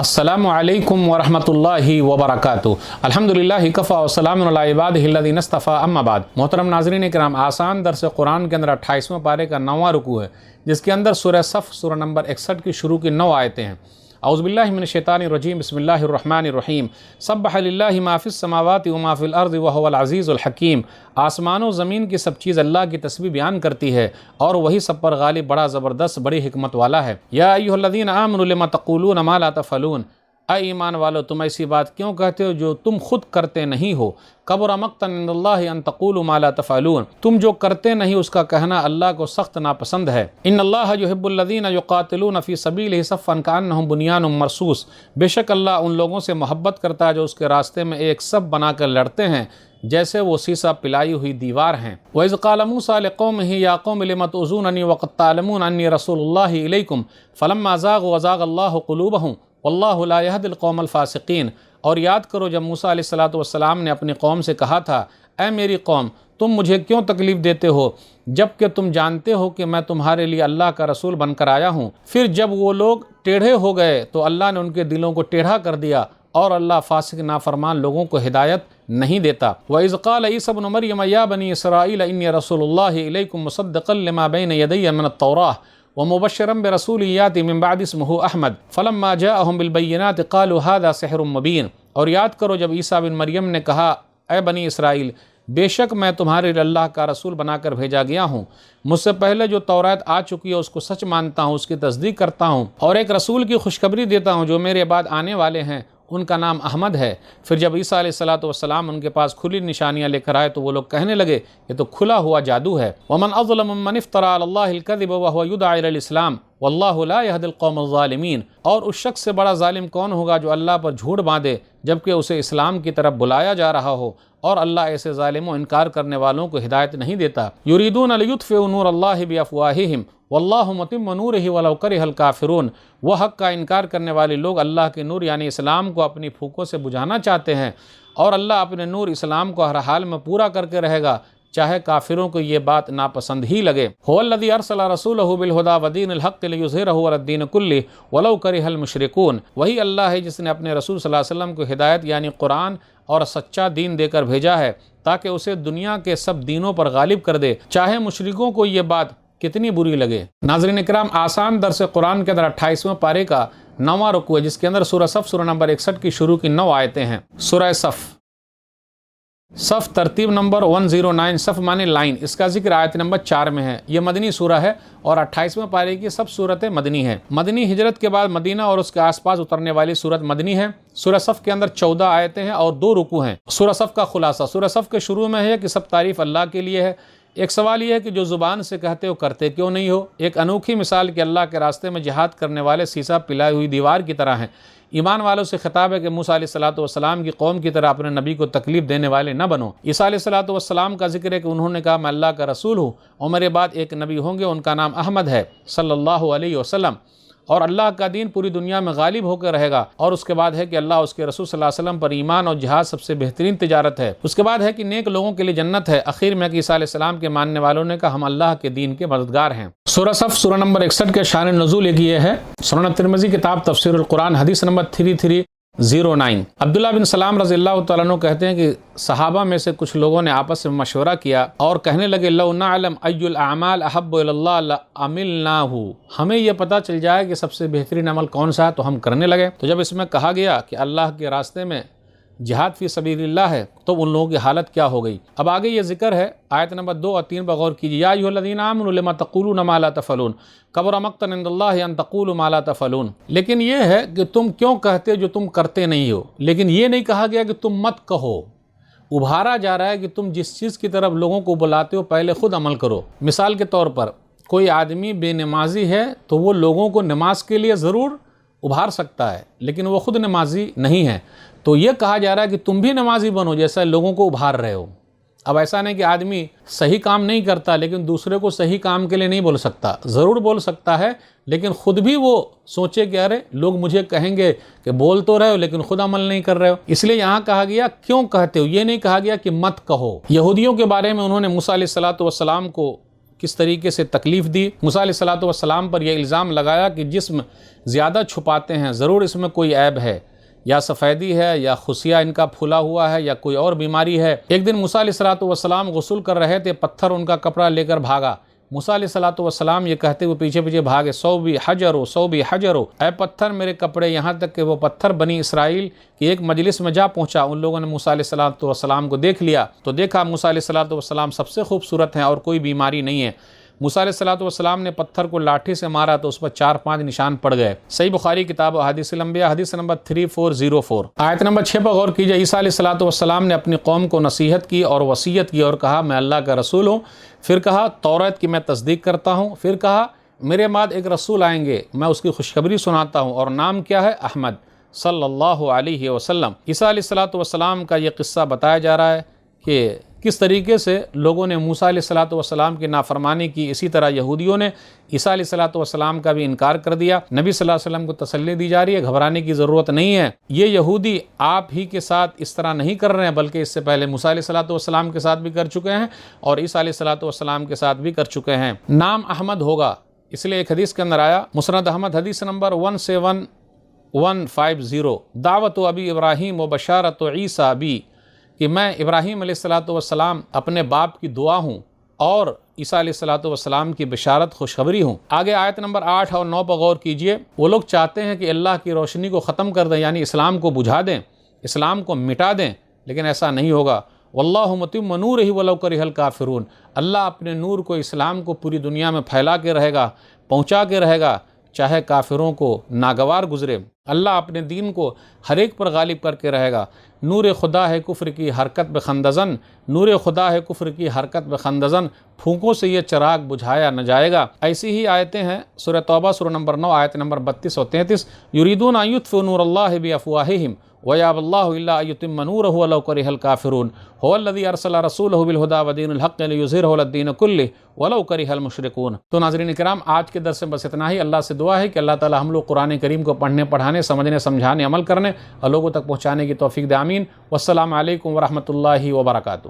अस्सलामु अलैकुम वरहमतुल्लाहि वबरकातुहू। अल्हम्दुलिल्लाहि कफ़ा वस्सलामुन अला इबादिहिल्लज़ीना इस्तफ़ा अम्मा बाद। मोहतरम नाज़रीन किराम, आसान दर्स कुरान के अंदर 28वें पारे का 9वां रुकू है, जिसके अंदर सूरह सफ़ सूरह नंबर 61 की शुरू की 9 आयतें हैं। औज़ुबिल्लाहि मिनश्शैतानिर्रजीम, बिस्मिल्लाहिर्रहमानिर्रहीम। सब्बह लिल्लाहि मा फ़िस समावाति व मा फ़िल अर्ज़ि व हुवल अज़ीज़ुल हकीम। आसमानों ज़मीन की सब चीज़ अल्लाह की तस्बीह बयान करती है और वही सब पर गालिब, बड़ा ज़बरदस्त, बड़ी हिकमत वाला है। या अय्युहल्लज़ीना आमनू लिमा तक़ूलूना मा ला तफ़अलून। ऐ ईमान वालो, तुम ऐसी बात क्यों कहते हो जो तुम खुद करते नहीं हो। कबुरा मक़्तन इंदल्लाहि अन तक़ूलू मा ला तफ़अलून। तुम जो करते नहीं उसका कहना अल्लाह को सख्त नापसंद है। इन्नल्लाह युहिब्बुल्लज़ीना युक़ातिलूना फ़ी सबीलिही सफ़्फ़न कअन्नहुम बुनियानुम मरसूस। बेशक अल्लाह उन लोगों से मोहब्बत करता है जो उसके रास्ते में एक सफ़ बनाकर लड़ते हैं, जैसे वो सीसा पिलाई हुई दीवार हैं। वइज़ क़ाल मूसा लिक़ौमिही या क़ौम लिम तुज़ूननी वक़द तअलमून अन्नी रसूलुल्लाहि इलैकुम फ़लम्मा ज़ाग़ू वज़ाग़ल्लाहु क़ुलूबहुम वल्लाहु ला यहदिल क़ौमल फ़ासिक़ीन। और याद करो जब मूसा अलैहिस्सलातु वस्सलाम ने अपनी कौम से कहा था, ऐ मेरी कौम, तुम मुझे क्यों तकलीफ़ देते हो जबकि तुम जानते हो कि मैं तुम्हारे लिए अल्लाह का रसूल बनकर आया हूँ। फिर जब वो लोग टेढ़े हो गए तो अल्लाह ने उनके दिलों को टेढ़ा कर दिया और अल्लाह फासिक नाफरमान लोगों को हिदायत नहीं देता। वइज़ क़ाल ईसा इब्नु मरियम या बनी इसराईल इन्नी रसूलुल्लाहि इलैकुम मुसद्दिक़न लिमा बैन यदैया मिनत तौराह व मुबश्शिरन बिरसूलिन याती मिन बअदि इस्मुहु अहमद फ़लम्मा जाअहुम बिलबय्यिनाति क़ालू हाज़ा सिहरुम मुबीन। और याद करो जब ईसा बिन मरियम ने कहा, ऐ बनी इसराइल, बेशक मैं तुम्हारे लिए अल्लाह का रसूल बनाकर भेजा गया हूँ। मुझसे पहले जो तौरात आ चुकी है उसको सच मानता हूँ, उसकी तस्दीक करता हूँ और एक रसूल की खुशखबरी देता हूँ जो मेरे बाद आने वाले हैं, उनका नाम अहमद है। फिर जब ईसा अलैहिस्सलातु वस्सलाम उनके पास खुली निशानियाँ लेकर आए तो वो लोग कहने लगे, ये तो खुला हुआ जादू है। वमन अज़लमु मम्मन इफ्तरा अलल्लाहिल कज़िब व हुवा युदअ इलल इस्लाम वल्लाहु ला यहदिल क़ौमल ज़ालिमीन। और उस शख्स से बड़ा जालिम कौन होगा जो अल्लाह पर झूठ बांधे जबकि उसे इस्लाम की तरफ बुलाया जा रहा हो, और अल्लाह ऐसे ज़ालिमों इनकार करने वालों को हिदायत नहीं देता। युरीदून लियुत्फ़िउ नूरल्लाहि बिअफ़वाहिहिम वल्लाहु मुतिम्मु नूरिही वलौ करिहल काफ़िरून। वो हक़ का इनकार करने वाले लोग अल्लाह के नूर यानी इस्लाम को अपनी फूकों से बुझाना चाहते हैं, और अल्लाह अपने नूर इस्लाम को हर हाल में पूरा करके रहेगा, चाहे काफिरों को ये बात नापसंद ही लगे। हुवल्लज़ी अरसला रसूलहु बिलहुदा व दीनिल हक़्क़ि लियुज़हिरहु अलद्दीन कुल्लिहि वलौ करिहल मुशरिकून। वही अल्लाह है जिसने अपने रसूल सल्लल्लाहु अलैहि वसल्लम को हिदायत यानी कुरान और सच्चा दीन देकर भेजा है, ताकि उसे दुनिया के सब दीनों पर गालिब कर दे, चाहे मुशरिकों को ये बात कितनी बुरी लगे। नाज़रीन किराम, आसान दर्स कुरान के अंदर 28वें पारे का 9वां रुकू है, जिसके अंदर सूरह सफ़ सूरह नंबर 61 की शुरू की 9 आयतें हैं। सूरह सफ़ तरतीब नंबर 109, सफ़ माने लाइन, इसका जिक्र आयत नंबर 4 में है। ये मदनी सूरह है और 28वें पारे की सब सूरतें मदनी है। मदनी हिजरत के बाद मदीना और उसके आसपास उतरने वाली सूरत मदनी है। सूरह सफ़ के अंदर 14 आयतें हैं और 2 रुकू हैं। सूरह सफ़ का खुलासा सूरह सफ़ के शुरू में है कि सब तारीफ़ अल्लाह के लिए है। एक सवाल यह है कि जो ज़ुबान से कहते हो करते क्यों नहीं हो। एक अनोखी मिसाल कि अल्लाह के रास्ते में जिहाद करने वाले सीसा पिलाई हुई दीवार की तरह हैं। ईमान वालों से खिताब है कि मूसा अलैहिस्सलातु वस्सलाम की कौम की तरह अपने नबी को तकलीफ़ देने वाले न बनो। ईसा अलैहिस्सलातु वस्सलाम का जिक्र है कि उन्होंने कहा, मैं अल्लाह का रसूल हूँ और मेरे बाद एक नबी होंगे, उनका नाम अहमद है सल्लल्लाहु अलैहि वसल्लम, और अल्लाह का दीन पूरी दुनिया में गालिब होकर रहेगा। और उसके बाद है कि अल्लाह उसके रसूल सल्लल्लाहु अलैहि वसल्लम पर ईमान और जिहाद सबसे बेहतरीन तिजारत है। उसके बाद है कि नेक लोगों के लिए जन्नत है। आखिर में कि ईसा अलैहिस्सलाम के मानने वालों ने कहा, हम अल्लाह के दीन के मददगार हैं। सूरह सफ़ सूरह नंबर 61 के शान नुज़ूल ये है। सुनन तिरमिज़ी किताब तफ़सीरुल कुरान हदीस नंबर 3309। अब्दुल्लाह बिन सलाम रज़ियल्लाहु तआला अन्हु कहते हैं कि सहाबा में से कुछ लोगों ने आपस में मशवरा किया और कहने लगे, लौ नअलम अय्युल अमाल अहब्बु इलल्लाह लअमिलनाहु। हमें यह पता चल जाए कि सबसे बेहतरीन अमल कौन सा है तो हम करने लगे। तो जब इसमें कहा गया कि अल्लाह के रास्ते में जिहाद फी सबीलिल्लाह है तो उन लोगों की हालत क्या हो गई। अब आगे ये जिक्र है, आयत नंबर 2 और 3 पर गौर कीजिए। या अय्युहल्लज़ीना आमनू लिमा तक़ूलूना मा ला तफ़अलून कबुरा मक़्तन इंदल्लाहि अन तक़ूलू मा ला तफ़अलून। लेकिन ये है कि तुम क्यों कहते जो तुम करते नहीं हो। लेकिन ये नहीं कहा गया कि तुम मत कहो। उभारा जा रहा है कि तुम जिस चीज़ की तरफ लोगों को बुलाते हो पहले खुद अमल करो। मिसाल के तौर पर कोई आदमी बेनमाजी है तो वो लोगों को नमाज के लिए ज़रूर उभार सकता है, लेकिन वो खुद नमाजी नहीं है। तो ये कहा जा रहा है कि तुम भी नमाजी बनो जैसा लोगों को उभार रहे हो। अब ऐसा नहीं कि आदमी सही काम नहीं करता लेकिन दूसरे को सही काम के लिए नहीं बोल सकता। ज़रूर बोल सकता है, लेकिन ख़ुद भी वो सोचे कि अरे लोग मुझे कहेंगे कि बोल तो रहे हो लेकिन खुद अमल नहीं कर रहे हो। इसलिए यहाँ कहा गया क्यों कहते हो, ये नहीं कहा गया कि मत कहो। यहूदियों के बारे में उन्होंने मूसा अलैहिस्सलातु वस्सलाम को کس طریقے سے تکلیف دی۔ موسیٰ علیہ السلام پر یہ الزام لگایا کہ جسم زیادہ چھپاتے ہیں، ضرور اس میں کوئی عیب ہے، یا سفیدی ہے، یا خصیہ ان کا پھلا ہوا ہے، یا کوئی اور بیماری ہے۔ ایک دن موسیٰ علیہ السلام غسل کر رہے تھے، پتھر ان کا کپڑا لے کر بھاگا۔ موسیٰ علیہ السلام یہ کہتے ہوئے پیچھے پیچھے بھاگے، صوبی حجرو صوبی حجرو، اے پتھر میرے کپڑے، یہاں تک کہ وہ پتھر بنی اسرائیل کی ایک مجلس میں جا پہنچا۔ ان لوگوں نے موسیٰ علیہ السلام کو دیکھ لیا تو دیکھا موسیٰ علیہ السلام سب سے خوبصورت ہیں اور کوئی بیماری نہیں ہے۔ موسیٰ علیہ السلام نے پتھر کو لاٹھی سے مارا تو اس پر 4-5 نشان پڑ گئے۔ صحیح بخاری کتاب احادیث الانبیاء حدیث نمبر 3404۔ آیت نمبر 6 پر غور کیجئے۔ عیسیٰ علیہ السلام نے اپنی قوم کو نصیحت کی اور وصیت کی اور کہا میں اللہ کا رسول ہوں، پھر کہا توریت کی میں تصدیق کرتا ہوں، پھر کہا میرے بعد ایک رسول آئیں گے میں اس کی خوشخبری سناتا ہوں اور نام کیا ہے؟ احمد صلی اللہ علیہ وسلم۔ عیسیٰ علیہ السلام کا یہ قصہ بتایا جا رہا ہے کہ کس طریقے سے لوگوں نے موسیٰ علیہ السلام کی نافرمانی کی، اسی طرح یہودیوں نے عیسیٰ علیہ السلام کا بھی انکار کر دیا۔ نبی صلی اللہ علیہ وسلم کو تسلی دی جا رہی ہے، گھبرانے کی ضرورت نہیں ہے۔ یہ یہودی آپ ہی کے ساتھ اس طرح نہیں کر رہے ہیں، بلکہ اس سے پہلے موسیٰ علیہ السلام کے ساتھ بھی کر چکے ہیں اور عیسیٰ علیہ السلام کے ساتھ بھی کر چکے ہیں۔ نام احمد ہوگا، اس لیے ایک حدیث کے اندر آیا، مسند احمد حدیث نمبر 17150، دعوت ابی ابراہیم و بشارت عیسیٰ بی، کہ میں ابراہیم علیہ السلام اپنے باپ کی دعا ہوں اور عیسیٰ علیہ السلام کی بشارت خوشخبری ہوں۔ آگے آیت نمبر 8 اور 9 پر غور کیجئے۔ وہ لوگ چاہتے ہیں کہ اللہ کی روشنی کو ختم کر دیں، یعنی اسلام کو بجھا دیں، اسلام کو مٹا دیں، لیکن ایسا نہیں ہوگا۔ واللہ متم نورہ ولو کرہ الکافرون، اللہ اپنے نور کو، اسلام کو پوری دنیا میں پھیلا کے رہے گا، پہنچا کے رہے گا، چاہے کافروں کو ناگوار گزرے۔ اللہ اپنے دین کو ہر ایک پر غالب کر کے رہے گا۔ نور خدا ہے کفر کی حرکت بخندزن، نور خدا ہے کفر کی حرکت بخندزن، پھونکوں سے یہ چراغ بجھایا نہ جائے گا۔ ایسی ہی آیتیں ہیں سورہ توبہ سورہ نمبر 9 آیت نمبر 32 اور 33، یریدون ان یطفئوا نور اللہ بافواہہم ویابی اللہ الا ان یتم نورہ ولو کرہ الکافرون، هو الذی ارسل رسولہ بالہدی ودین الحق لیظہرہ علی الدین کلہ ولو کرہ المشرکون۔ تو ناظرین کرام، آج کے درس میں بس اتنا ہی۔ اللہ سے دعا ہے کہ اللہ تعالی ہم لوگ قرآن کریم کو پڑھنے، پڑھانے، سمجھنے، سمجھانے، عمل کرنے اور لوگوں تک پہنچانے کی توفیق دے، آمین۔ والسلام علیکم ورحمۃ اللہ وبرکاتہ۔